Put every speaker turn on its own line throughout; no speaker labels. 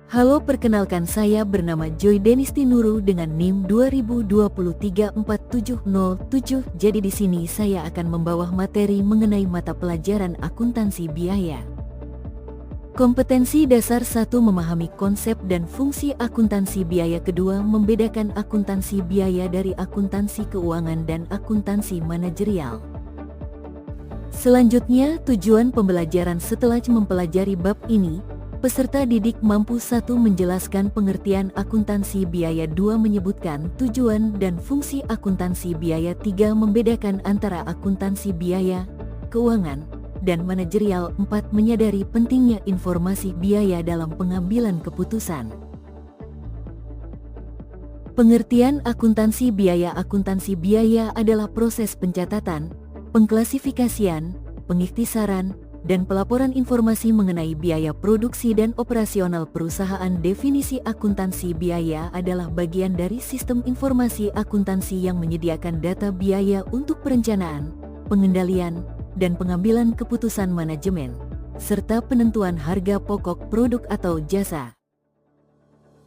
Halo, perkenalkan, saya bernama Joy Denisti Nuru dengan NIM 20234707. Jadi di sini saya akan membawa materi mengenai mata pelajaran akuntansi biaya. Kompetensi dasar 1, memahami konsep dan fungsi akuntansi biaya. Kedua, membedakan akuntansi biaya dari akuntansi keuangan dan akuntansi manajerial. Selanjutnya, tujuan pembelajaran. Setelah mempelajari bab ini, peserta didik mampu: 1. Menjelaskan pengertian akuntansi biaya. 2. Menyebutkan tujuan dan fungsi akuntansi biaya. 3. Membedakan antara akuntansi biaya, keuangan, dan manajerial. 4. Menyadari pentingnya informasi biaya dalam pengambilan keputusan. Pengertian akuntansi biaya. Akuntansi biaya adalah proses pencatatan, pengklasifikasian, pengikhtisaran, dan pelaporan informasi mengenai biaya produksi dan operasional perusahaan. Definisi akuntansi biaya adalah bagian dari sistem informasi akuntansi yang menyediakan data biaya untuk perencanaan, pengendalian, dan pengambilan keputusan manajemen, serta penentuan harga pokok produk atau jasa.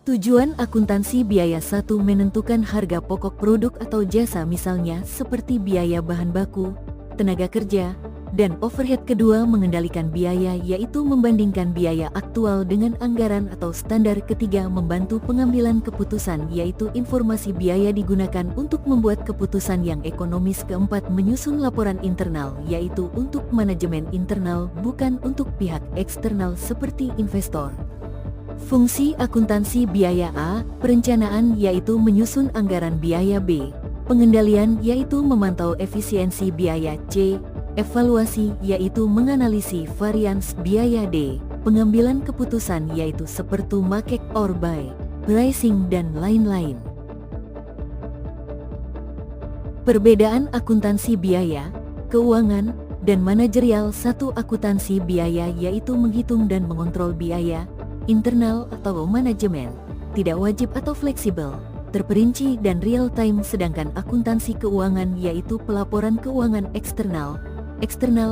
Tujuan akuntansi biaya: 1. Menentukan harga pokok produk atau jasa, misalnya seperti biaya bahan baku, tenaga kerja, dan overhead. Kedua, mengendalikan biaya, yaitu membandingkan biaya aktual dengan anggaran atau standar. Ketiga, membantu pengambilan keputusan, yaitu informasi biaya digunakan untuk membuat keputusan yang ekonomis. Keempat, menyusun laporan internal, yaitu untuk manajemen internal, bukan untuk pihak eksternal seperti investor. Fungsi akuntansi biaya: A. Perencanaan, yaitu menyusun anggaran biaya. B. Pengendalian, yaitu memantau efisiensi biaya. C. Evaluasi, yaitu menganalisis varians biaya. D. Pengambilan keputusan, yaitu seperti make or buy, pricing, dan lain-lain. Perbedaan akuntansi biaya, keuangan, dan manajerial. 1. Akuntansi biaya yaitu menghitung dan mengontrol biaya internal atau manajemen, tidak wajib atau fleksibel, terperinci dan real time. Sedangkan akuntansi keuangan yaitu pelaporan keuangan eksternal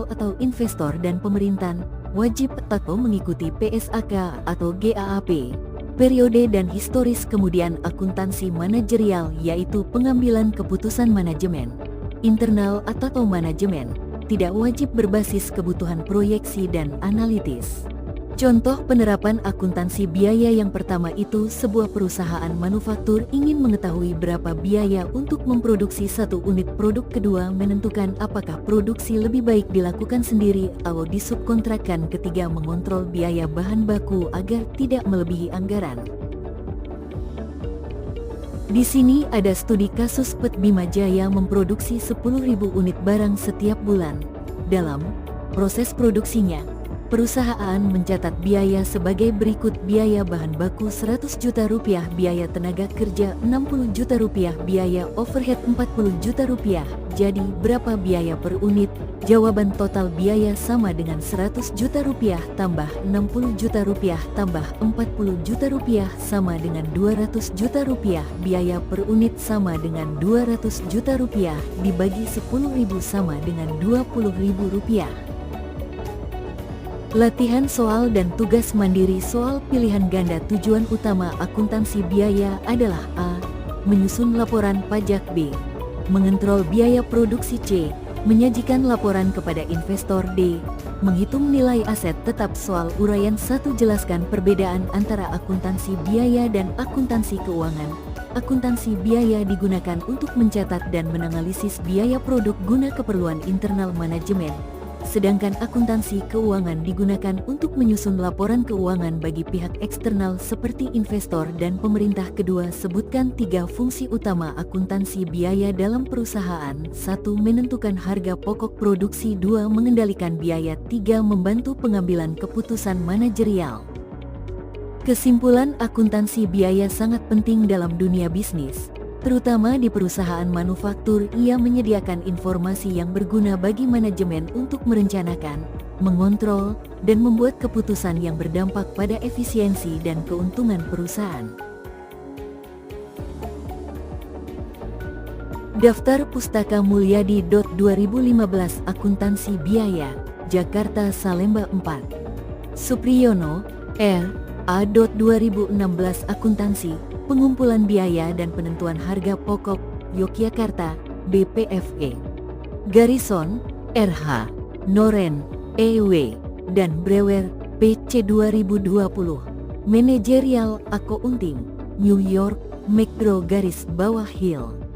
atau investor dan pemerintahan, wajib atau mengikuti PSAK atau GAAP, periode dan historis. Kemudian akuntansi manajerial yaitu pengambilan keputusan manajemen internal atau manajemen, tidak wajib, berbasis kebutuhan proyeksi dan analitis. Contoh penerapan akuntansi biaya: yang pertama itu sebuah perusahaan manufaktur ingin mengetahui berapa biaya untuk memproduksi satu unit produk. Kedua, menentukan apakah produksi lebih baik dilakukan sendiri atau disubkontrakkan. Ketiga, mengontrol biaya bahan baku agar tidak melebihi anggaran. Di sini ada studi kasus PT Bima Jaya memproduksi 10.000 unit barang setiap bulan. Dalam proses produksinya, perusahaan mencatat biaya sebagai berikut: biaya bahan baku 100 juta rupiah, biaya tenaga kerja 60 juta rupiah, biaya overhead 40 juta rupiah. Jadi berapa biaya per unit? Jawaban: total biaya sama dengan 100 juta rupiah tambah 60 juta rupiah tambah 40 juta rupiah sama dengan 200 juta rupiah. Biaya per unit sama dengan 200 juta rupiah dibagi 10.000 sama dengan 20.000 rupiah. Latihan soal dan tugas mandiri. Soal pilihan ganda. Tujuan utama akuntansi biaya adalah: A. Menyusun laporan pajak. B. Mengontrol biaya produksi. C. Menyajikan laporan kepada investor. D. Menghitung nilai aset tetap. Soal uraian 1. Jelaskan perbedaan antara akuntansi biaya dan akuntansi keuangan. Akuntansi biaya digunakan untuk mencatat dan menganalisis biaya produk guna keperluan internal manajemen, sedangkan akuntansi keuangan digunakan untuk menyusun laporan keuangan bagi pihak eksternal seperti investor dan pemerintah. Kedua, sebutkan 3 fungsi utama akuntansi biaya dalam perusahaan. 1. Menentukan harga pokok produksi. 2. Mengendalikan biaya. 3. Membantu pengambilan keputusan manajerial. Kesimpulan: akuntansi biaya sangat penting dalam dunia bisnis, terutama di perusahaan manufaktur. Ia menyediakan informasi yang berguna bagi manajemen untuk merencanakan, mengontrol, dan membuat keputusan yang berdampak pada efisiensi dan keuntungan perusahaan. Daftar Pustaka Mulyadi. 2015 Akuntansi Biaya, Jakarta, Salemba 4. Supriyono, R. A.2016 Akuntansi, Pengumpulan Biaya dan Penentuan Harga Pokok, Yogyakarta, BPFE. Garrison, RH, Noren, EW, dan Brewer, PC 2020. Manajerial Accounting, New York, McGraw-Hill.